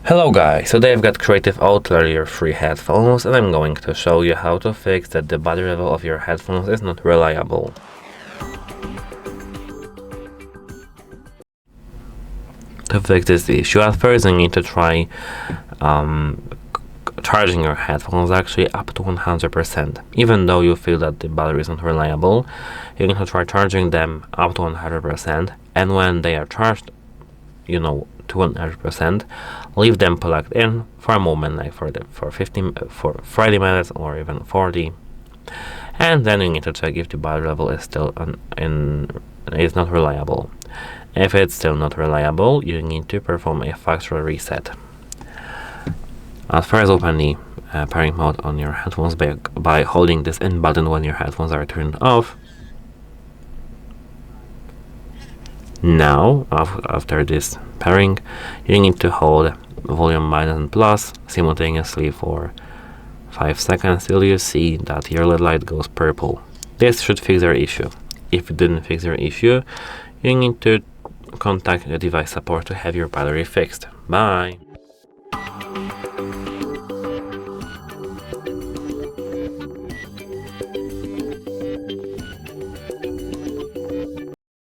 Hello guys, today I've got Creative Outlier free headphones and I'm going to show you how to fix that the battery level of your headphones is not reliable. To fix this issue, at first you need to try charging your headphones actually up to 100%. Even though you feel that the battery is not reliable, you need to try charging them up to 100%, and when they are charged, to 100%, leave them plugged in for a moment, like for 30 minutes or even 40, and then you need to check if the battery level is still is not reliable. If it's still not reliable, you need to perform a factory reset. At first, open the pairing mode on your headphones by holding this in button when your headphones are turned off. Now, after this pairing, you need to hold volume minus and plus simultaneously for 5 seconds till you see that your LED light goes purple. This should fix your issue. If it didn't fix your issue, you need to contact the device support to have your battery fixed. Bye!